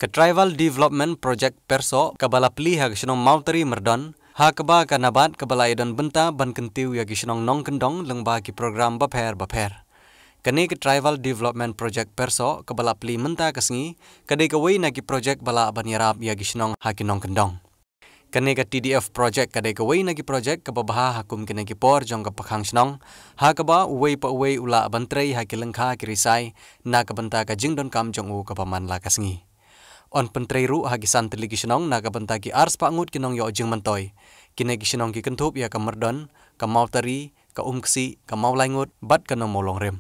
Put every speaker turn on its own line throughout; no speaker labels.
Ke Tribal Development Project Perso kabala pli ha gisnong mauteri merdon ha kaba kanabat kabala idon benta ban kentiu ya gisnong nong kendong lengba ki program baper. Kani ke Tribal Development Project Perso kabala pli menta kesngi kadai kawai na ki project bala banyarap ya gisnong ha ki nong kendong. Kani ke TDF project kadai kawai na ki project kababaha hakum kini ki por jong ka pakhang snong ha kaba uwei pa uwei ula bantrei ha ki lengkha ki risai na ka benta ka jingdon kam jong u kapaman la kesngi. On pentrei ru hagi santli kisnong naga benta ki ars pangut kinong yo jing mentoy kine kisnong ki kentup ya kamerdon ka mauteri ka umksi ka maulaingut bat kana molong rem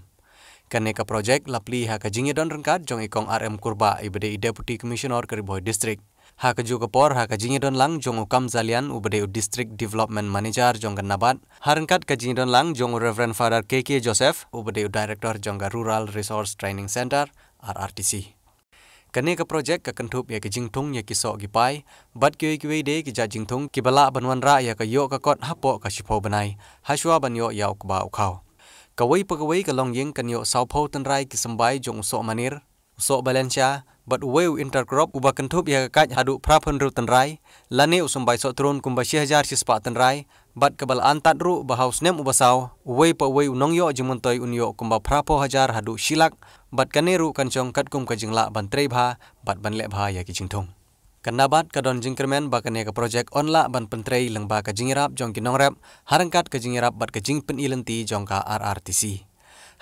kane ka project lapli ha ka jingedon rengkat jong ikong RM Kurba ibede Deputy Commissioner Kariboy District ha ka ju kapor ha ka jingedon lang jong ukam zalian ubede District Development Manager jong kanabat ha rengkat ka jingedon lang jong Reverend Father KK Joseph ubede Director jong ka Rural Resource Training Center RRTC. Kane ka project ka kentup ya ki jingtung ya ki sok ki pai bat ki de ki ja jingtung ki bala banwan ra ya ka yo ka kot hapo ka sipo banai haswa ban yo yaw ka ba ukhau kawai pagawai ka long yeng kan yo saupho tanrai ki sambai jong sok manir sok Valencia bat weu intercrop uba kentup ya ka hadu prapun ru tanrai lane usumbai sok turun kumba 1000 sispa tanrai bat kabal antat ru bahaus nem ubasau wei pa wei unong yo jimuntoy unyo kumba prapo hajar hadu silak bat kaneru kancong katkum ka jingla bantrei bha bat banle bha ya ki jingthong kanabat kadon jingkermen ba kane ka project onla ban pentrei lengba ka jingirap jong ki nongrap harangkat ka jingirap bat ka jingpen ilenti jong ka RRTC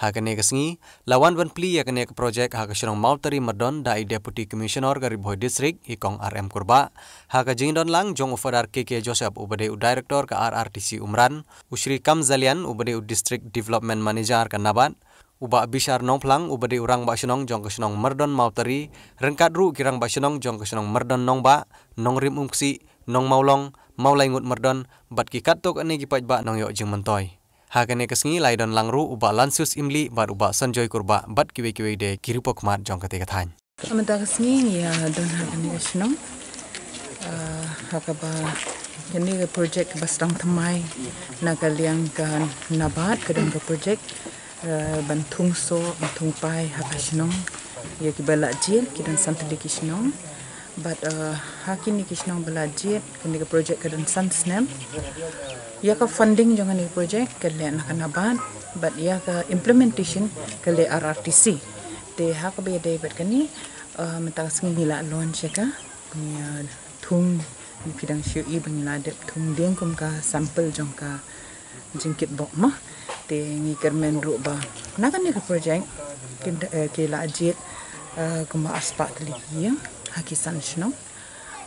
ha kane ka sngi lawan ban pli ya kane ka project ha ka shrong mauteri madon dai Deputy Commissioner Kariboy District ikong RM Kurba ha ka jingdon lang jong Father KK Joseph ubade Director ka RRTC Umran usri kam zalian ubade District Development Manager kanabat uba bishar nong plang ubade urang ba shnong jong ksnong merdon mauteri rengkat ru kirang ba shnong jong ksnong merdon nong ba nong rim umksi nong maulong maulaingut merdon bat ki katok ane ki paj ba nong yo jing mentoy ha kane kasngi laidon langru uba lansus imli bat uba sanjoy kurba bat kiwe de kirupok mat jong kate kathan
amata kasngi ya don ha kane shnong ha ka ba kane project bastang thamai nagaliang kan nabat kadang ka project bantung so bantung pai hakashnong ya ki bala jil ki dan santli kishnong but hakini kishnong bala jil kini ka project kadan sansnem ya ka funding jangan ni project kale nakanaban but ya ka implementation kale RRTC te hak be de bet kani mata singila launch ka punya thung pidang syu I bangla de thung deng kum ka sample jong ka jingkit bok mah te ngi kermen ru ba nakan ni ka project ke la ajit kuma aspa tli ya hakisan shno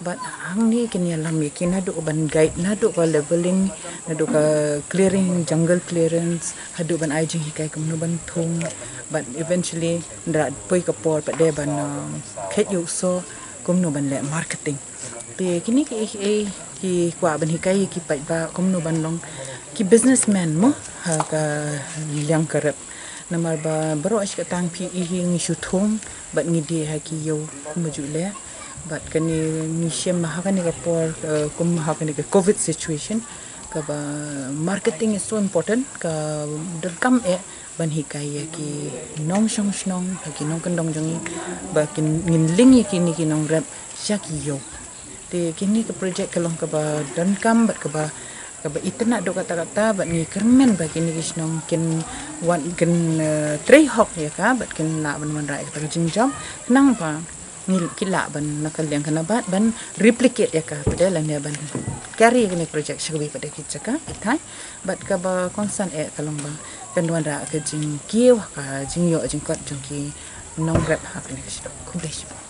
but hang ni ken ya lam yakin hadu ban guide nadu ka leveling nadu ka clearing jungle clearance hadu ban ajing hikai kum no ban thung but eventually ndra poi ka por pa de ban khet yu so kum no ban le marketing te kini ki kwa ban hikai ki pa ba kum no ban long ki businessman mo ha ka liang karep namar ba baro ash ka tang pi ngi shuthong bat ngi de ha ki yo majule bat kani ni shem ha kani ka por kum ha kani ka COVID situation ka ba marketing is so important ka dot kam ban hikai ki nong shong snong ha ki nong kandong jong ba kin ngin ling ki ni ki nong rep sha ki yo te kini ka project kalong ka ba dan kam bat ka ba itna do kata-kata bat ni kermen bagi ni kisnong kin wan kin trei hok ya ka bat kin la ban man rai ka jingjam nang pa ni kila ban nakal yang kana ban replicate ya ka padahal ne ban carry ni project shagwi pada kita ka thai bat ka ba concern kalong ba kan wan ra ka jing kieu ka jing yo jing kot jong ki nong rap ha ni kisnong